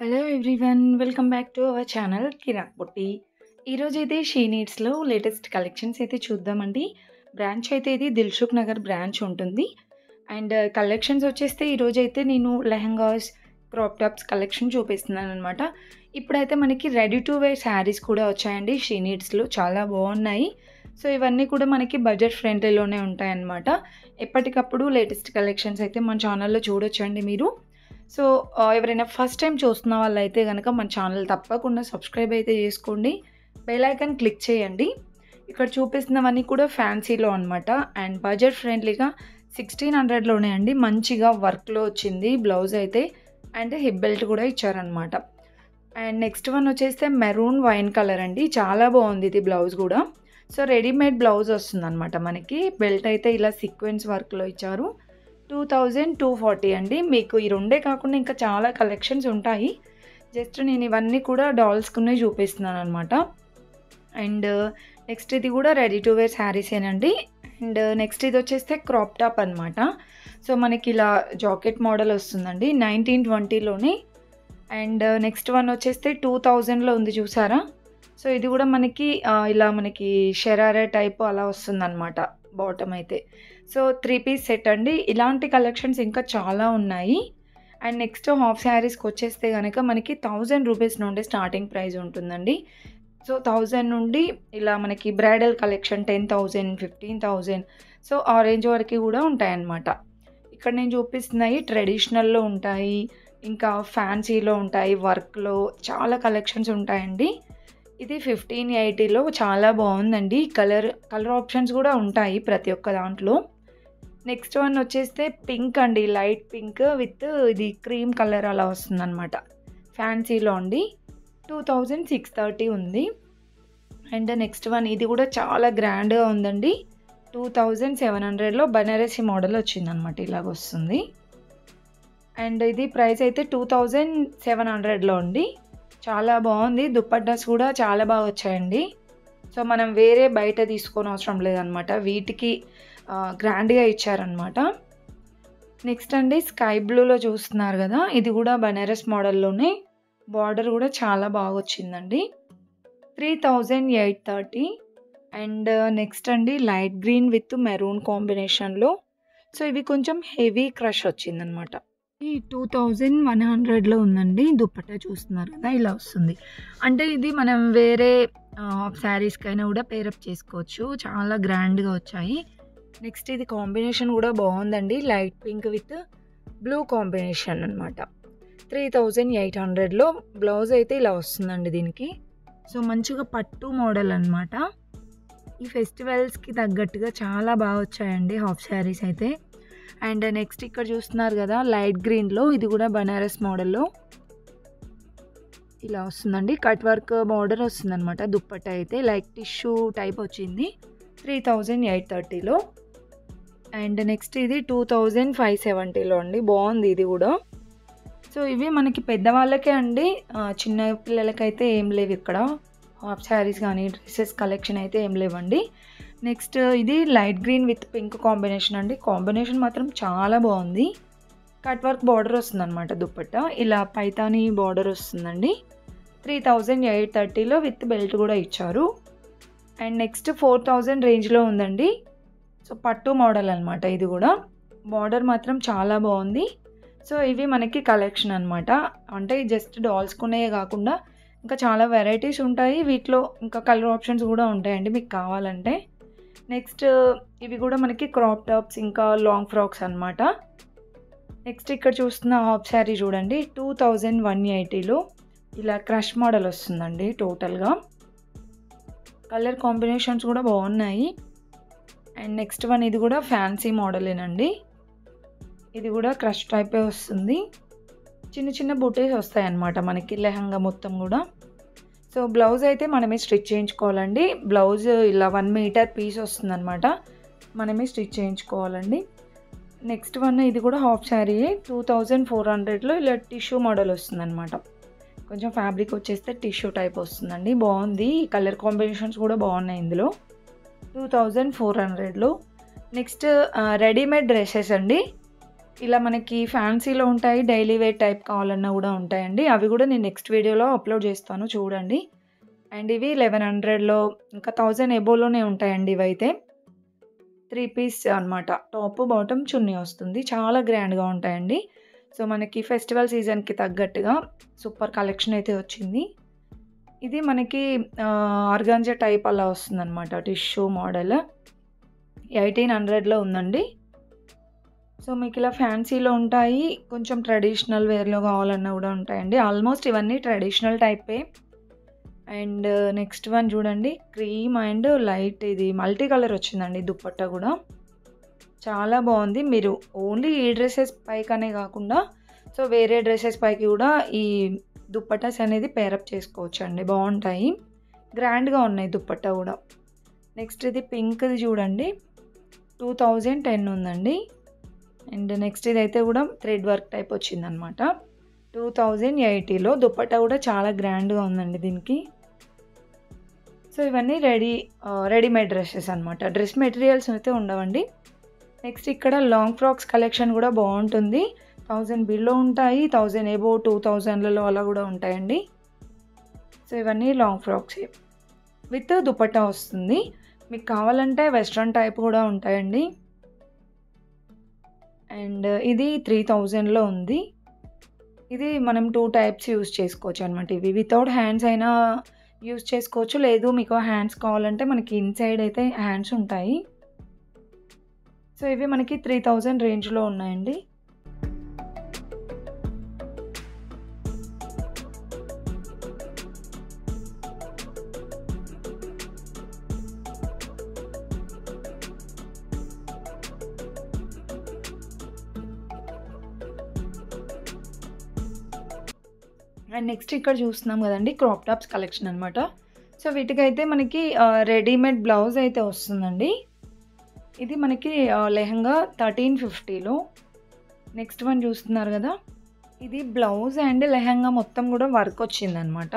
Hello everyone, welcome back to our channel Kiraak Butti. ఈరోజైతే she నీడ్స్లో latest collections అయితే చూద్దామండి. Branch అయితే ఇది దిల్సుఖ్ నగర్ బ్రాంచ్ ఉంటుంది. అండ్ కలెక్షన్స్ వచ్చేస్తే ఈరోజైతే నేను లెహంగాస్, క్రాప్ టాప్స్ కలెక్షన్ చూపిస్తున్నాను అనమాట. ఇప్పుడైతే మనకి రెడీ టు వేర్ శారీస్ కూడా వచ్చాయండి షీ నీడ్స్లో, చాలా బాగున్నాయి. సో ఇవన్నీ కూడా మనకి బడ్జెట్ ఫ్రెండ్లీలోనే ఉంటాయన్నమాట. ఎప్పటికప్పుడు లేటెస్ట్ కలెక్షన్స్ అయితే మన ఛానల్లో చూడొచ్చండి మీరు. సో ఎవరైనా ఫస్ట్ టైం చూస్తున్న వాళ్ళైతే కనుక మన ఛానల్ తప్పకుండా సబ్స్క్రైబ్ అయితే చేసుకోండి, బెల్ ఐకాన్ క్లిక్ చేయండి. ఇక్కడ చూపిస్తున్నవన్నీ కూడా ఫ్యాన్సీలో అనమాట. అండ్ బడ్జెట్ ఫ్రెండ్లీగా 1600లోనే అండి. మంచిగా వర్క్లో వచ్చింది బ్లౌజ్ అయితే, అండ్ హిప్ బెల్ట్ కూడా ఇచ్చారనమాట. అండ్ నెక్స్ట్ వన్ వచ్చేస్తే మెరూన్ వైన్ కలర్ అండి, చాలా బాగుంది ఇది బ్లౌజ్ కూడా. సో రెడీమేడ్ బ్లౌజ్ వస్తుందన్నమాట మనకి. బెల్ట్ అయితే ఇలా సీక్వెన్స్ వర్క్లో ఇచ్చారు. 2240 అండి. మీకు ఈ రెండే కాకుండా ఇంకా చాలా కలెక్షన్స్ ఉంటాయి. జస్ట్ నేను ఇవన్నీ కూడా డాల్స్కునే చూపిస్తున్నాను అనమాట. అండ్ నెక్స్ట్ ఇది కూడా రెడీ టు వేర్ శారీసేనండి. అండ్ నెక్స్ట్ ఇది వచ్చేస్తే క్రాప్ టాప్ అనమాట. సో మనకి ఇలా జాకెట్ మోడల్ వస్తుందండి 1920లోనే. అండ్ నెక్స్ట్ వన్ వచ్చేస్తే 2000లో ఉంది, చూసారా? సో ఇది కూడా మనకి ఇలా మనకి షరారా టైప్ అలా వస్తుందన్నమాట బాటమ్ అయితే. సో 3 పీస్ సెట్ అండి. ఇలాంటి కలెక్షన్స్ ఇంకా చాలా ఉన్నాయి. అండ్ నెక్స్ట్ హాఫ్ శారీస్కి వచ్చేస్తే కనుక మనకి 1000 రూపీస్ నుండి స్టార్టింగ్ ప్రైస్ ఉంటుందండి. సో 1000 నుండి ఇలా మనకి బ్రైడల్ కలెక్షన్ 10,000, 15,000, సో ఆ రేంజ్ వరకు కూడా ఉంటాయన్నమాట. ఇక్కడ నేను చూపిస్తున్నాయి ట్రెడిషనల్లో ఉంటాయి, ఇంకా ఫ్యాన్సీలో ఉంటాయి, వర్క్లో చాలా కలెక్షన్స్ ఉంటాయండి. ఇది 1580లో చాలా బాగుందండి. కలర్ ఆప్షన్స్ కూడా ఉంటాయి ప్రతి ఒక్క దాంట్లో. నెక్స్ట్ వన్ వచ్చేస్తే పింక్ అండి, లైట్ పింక్ విత్ ఇది క్రీమ్ కలర్ అలా వస్తుందన్నమాట. ఫ్యాన్సీలో అండి 2630 ఉంది. అండ్ నెక్స్ట్ వన్ ఇది కూడా చాలా గ్రాండ్గా ఉందండి. 2700లో బనారసి మోడల్ వచ్చిందనమాట, ఇలాగ వస్తుంది. అండ్ ఇది ప్రైస్ అయితే 2700లో అండి. చాలా బాగుంది. దుప్పట్టాస్ కూడా చాలా బాగా వచ్చాయండి. సో మనం వేరే బయట తీసుకొని అవసరం లేదనమాట, వీటికి గ్రాండ్గా ఇచ్చారనమాట. నెక్స్ట్ అండి స్కై బ్లూలో చూస్తున్నారు కదా, ఇది కూడా బనారస్ మోడల్లోనే. బార్డర్ కూడా చాలా బాగా వచ్చిందండి. 3830. అండ్ నెక్స్ట్ అండి లైట్ గ్రీన్ విత్ మెరూన్ కాంబినేషన్లో. సో ఇవి కొంచెం హెవీ క్రష్ వచ్చిందనమాట. ఈ 2100లో ఉందండి. దుప్పట్టా చూస్తున్నారు కదా, ఇలా వస్తుంది. అంటే ఇది మనం వేరే శారీస్కైనా కూడా పేరప్ చేసుకోవచ్చు, చాలా గ్రాండ్గా వచ్చాయి. నెక్స్ట్ ఇది కాంబినేషన్ కూడా బాగుందండి, light pink with blue combination అనమాట. 3800లో బ్లౌజ్ అయితే ఇలా వస్తుందండి దీనికి. సో మంచిగా పట్టు మోడల్ అనమాట. ఈ ఫెస్టివల్స్కి తగ్గట్టుగా చాలా బాగా వచ్చాయండి హాఫ్ శారీస్ అయితే. అండ్ నెక్స్ట్ ఇక్కడ చూస్తున్నారు కదా లైట్ గ్రీన్లో, ఇది కూడా బనారస్ మోడల్లో ఇలా వస్తుందండి. కట్ వర్క్ బార్డర్ వస్తుందన్నమాట. దుప్పట్టా అయితే లైక్ టిష్యూ టైప్ వచ్చింది 3830లో. అండ్ నెక్స్ట్ ఇది 2570లో అండి. బాగుంది ఇది కూడా. సో ఇవి మనకి పెద్దవాళ్ళకే అండి, చిన్న పిల్లలకైతే ఏం లేవు ఇక్కడ. హాఫ్ శారీస్ కానీ డ్రెస్సెస్ కలెక్షన్ అయితే ఏం లేవండి. నెక్స్ట్ ఇది light green with pink combination అండి. కాంబినేషన్ మాత్రం చాలా బాగుంది. కట్ వర్క్ బార్డర్ వస్తుంది అనమాట దుప్పట్టా, ఇలా పైతానీ బార్డర్ వస్తుందండి. 3830లో విత్ బెల్ట్ కూడా ఇచ్చారు. అండ్ నెక్స్ట్ 4000 రేంజ్లో ఉందండి. సో పట్టు మోడల్ అనమాట ఇది కూడా. బార్డర్ మాత్రం చాలా బాగుంది. సో ఇవి మనకి కలెక్షన్ అనమాట. అంటే జస్ట్ డాల్స్కునే కాకుండా ఇంకా చాలా వెరైటీస్ ఉంటాయి వీటిలో, ఇంకా కలర్ ఆప్షన్స్ కూడా ఉంటాయండి మీకు కావాలంటే. నెక్స్ట్ ఇవి కూడా మనకి క్రాప్ టాప్స్ ఇంకా లాంగ్ ఫ్రాక్స్ అనమాట. నెక్స్ట్ ఇక్కడ చూస్తున్న హాఫ్ శారీ చూడండి 2180లో ఇలా క్రష్ మోడల్ వస్తుందండి టోటల్గా. కలర్ కాంబినేషన్స్ కూడా బాగున్నాయి. అండ్ నెక్స్ట్ వన్ ఇది కూడా ఫ్యాన్సీ మోడలేనండి. ఇది కూడా క్రష్ టైపే వస్తుంది. చిన్న చిన్న బుటీస్ వస్తాయి అన్నమాట మనకి లెహంగా మొత్తం కూడా. సో బ్లౌజ్ అయితే మనమే స్టిచ్ చేయించుకోవాలండి. బ్లౌజ్ ఇలా 1 మీటర్ పీస్ వస్తుందన్నమాట, మనమే స్టిచ్ చేయించుకోవాలండి. నెక్స్ట్ వన్ ఇది కూడా హాఫ్ శారీ 2400లో ఇలా టిష్యూ మోడల్ వస్తుందన్నమాట. కొంచెం ఫ్యాబ్రిక్ వచ్చేస్తే టిష్యూ టైప్ వస్తుందండి. బాగుంది. కలర్ కాంబినేషన్స్ కూడా బాగున్నాయి ఇందులో. 2400లో. నెక్స్ట్ రెడీమేడ్ డ్రెస్సెస్ అండి. ఇలా మనకి ఫ్యాన్సీలో ఉంటాయి. డైలీ వేర్ టైప్ కావాలన్నా కూడా ఉంటాయండి. అవి కూడా నేను నెక్స్ట్ వీడియోలో అప్లోడ్ చేస్తాను చూడండి. అండ్ ఇవి 1100లో ఇంకా 1000 ఎబోలోనే ఉంటాయండి ఇవైతే. 3 పీస్ అనమాట. టాప్, బాటమ్, చున్నీ వస్తుంది. చాలా గ్రాండ్‌గా ఉంటాయండి. సో, మనకి ఫెస్టివల్ సీజన్‌కి తగ్గట్టుగా సూపర్ కలెక్షన్ అయితే వచ్చింది. ఇది మనకి ఆర్గాంజా టైప్ అలా వస్తుందనమాట. Tissue model. 1800లో ఉందండి. సో, మీకు ఇలా ఫ్యాన్సీలో ఉంటాయి. కొంచెం ట్రెడిషనల్ వేర్‌లో కావాలన్నా కూడా ఉంటాయండి. ఆల్మోస్ట్ ఇవన్నీ ట్రెడిషనల్ టైపే. అండ్ నెక్స్ట్ వన్ చూడండి. క్రీమ్ అండ్ లైట్ ఇది మల్టీ కలర్ వచ్చిందండి దుపట్టా కూడా. చాలా బాగుంది. మీరు ఓన్లీ ఈ డ్రెసెస్ పైకనే కాకుండా సో, వేరే డ్రెసెస్ పైకి కూడా ఈ దుపట్టాస్ అనేది పేరప్ చేసుకోవచ్చండి. బాగుంటాయి. గ్రాండ్‌గా ఉన్నాయి దుపట్టా కూడా. నెక్స్ట్ ఇది పింక్‌ది చూడండి. 2010 ఉందండి. అండ్ నెక్స్ట్ ఇదైతే కూడా థ్రెడ్ వర్క్ టైప్ వచ్చిందనమాట. 2080లో దుపట్టా కూడా చాలా గ్రాండ్‌గా ఉందండి దీనికి. సో, ఇవన్నీ రెడీమేడ్ డ్రెసెస్ అనమాట. డ్రెస్ మెటీరియల్స్ అయితే ఉండవండి. నెక్స్ట్ ఇక్కడ లాంగ్ ఫ్రాక్స్ కలెక్షన్ కూడా బాగుంటుంది. 1000 బిలో ఉంటాయి. 1000 ఎబో 2000లలో అలా కూడా ఉంటాయండి. సో, ఇవన్నీ లాంగ్ ఫ్రాక్స్ విత్ దుపట్టా వస్తుంది. మీకు కావాలంటే వెస్ట్రన్ టైప్ కూడా ఉంటాయండి. అండ్ ఇది 3000లో ఉంది. ఇది మనం 2 టైప్స్ యూజ్ చేసుకోవచ్చు అనమాట. ఇవి వితౌట్ హ్యాండ్స్ అయినా యూజ్ చేసుకోవచ్చు. లేదు మీకు హ్యాండ్స్ కావాలంటే మనకి ఇన్సైడ్ అయితే హ్యాండ్స్ ఉంటాయి. సో, ఇవి మనకి 3000 రేంజ్లో ఉన్నాయండి. అండ్ నెక్స్ట్ ఇక్కడ చూస్తున్నాం కదండి క్రాప్ టాప్స్ కలెక్షన్ అనమాట. సో, వీటికైతే మనకి రెడీమేడ్ బ్లౌజ్ అయితే వస్తుందండి. ఇది మనకి లెహంగా 1350లో. నెక్స్ట్ వన్ చూస్తున్నారు కదా. ఇది బ్లౌజ్ అండ్ లెహంగా మొత్తం కూడా వర్క్ వచ్చిందనమాట.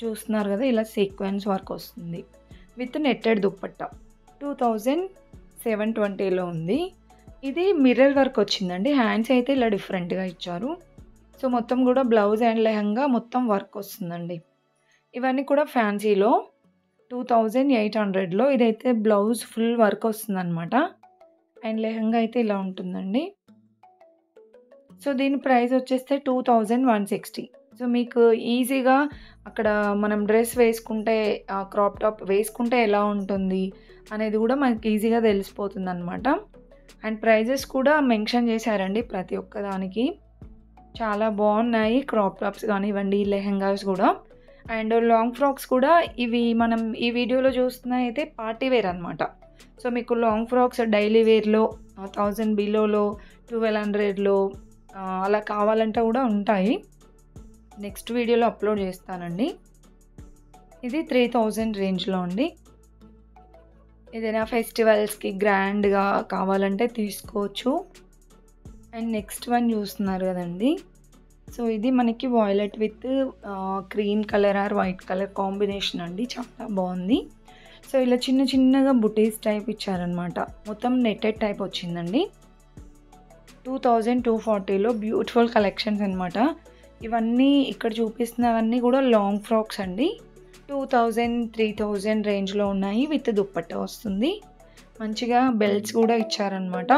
చూస్తున్నారు కదా ఇలా సీక్వెన్స్ వర్క్ వస్తుంది విత్ నెట్టెడ్ దుప్పట్టా. 2720లో ఉంది. ఇది మిర్రర్ వర్క్ వచ్చిందండి. హ్యాండ్స్ అయితే ఇలా డిఫరెంట్గా ఇచ్చారు. సో, మొత్తం కూడా బ్లౌజ్ అండ్ లెహంగా మొత్తం వర్క్ వస్తుందండి. ఇవన్నీ కూడా ఫ్యాన్సీలో 2800లో. ఇదైతే బ్లౌజ్ ఫుల్ వర్క్ వస్తుందన్నమాట. అండ్ లెహంగా అయితే ఇలా ఉంటుందండి. సో, దీని ప్రైస్ వచ్చేస్తే 2160. సో, మీకు ఈజీగా అక్కడ మనం డ్రెస్ వేసుకుంటే క్రాప్ టాప్ వేసుకుంటే ఎలా ఉంటుంది అనేది కూడా మనకి ఈజీగా తెలిసిపోతుందన్నమాట. అండ్ ప్రైజెస్ కూడా మెన్షన్ చేశారండి ప్రతి ఒక్క దానికి. చాలా బాగున్నాయి క్రాప్ టాప్స్ కానివ్వండి, లెహంగాస్ కూడా. అండ్ లాంగ్ ఫ్రాక్స్ కూడా ఇవి మనం ఈ వీడియోలో చూస్తున్న అయితే పార్టీ వేర్ అనమాట. సో, మీకు లాంగ్ ఫ్రాక్స్ డైలీ వేర్లో 1000 బిలోలో 1200లో అలా కావాలంటే కూడా ఉంటాయి. నెక్స్ట్ వీడియోలో అప్లోడ్ చేస్తానండి. ఇది 3000 రేంజ్లో అండి. ఏదైనా ఫెస్టివల్స్కి గ్రాండ్గా కావాలంటే తీసుకోవచ్చు. అండ్ నెక్స్ట్ వన్ చూస్తున్నారు కదండి. సో, ఇది మనకి violet with cream colour or white colour combination అండి. చాలా బాగుంది. సో, ఇలా చిన్న చిన్నగా బుటీస్ టైప్ ఇచ్చారనమాట. మొత్తం నెట్టెడ్ టైప్ వచ్చిందండి. 2240లో బ్యూటిఫుల్ కలెక్షన్స్ అనమాట. ఇవన్నీ ఇక్కడ చూపిస్తున్నవన్నీ కూడా లాంగ్ ఫ్రాక్స్ అండి. 2000, 3000 రేంజ్లో ఉన్నాయి. విత్ దుప్పట్టా వస్తుంది. మంచిగా బెల్ట్స్ కూడా ఇచ్చారనమాట.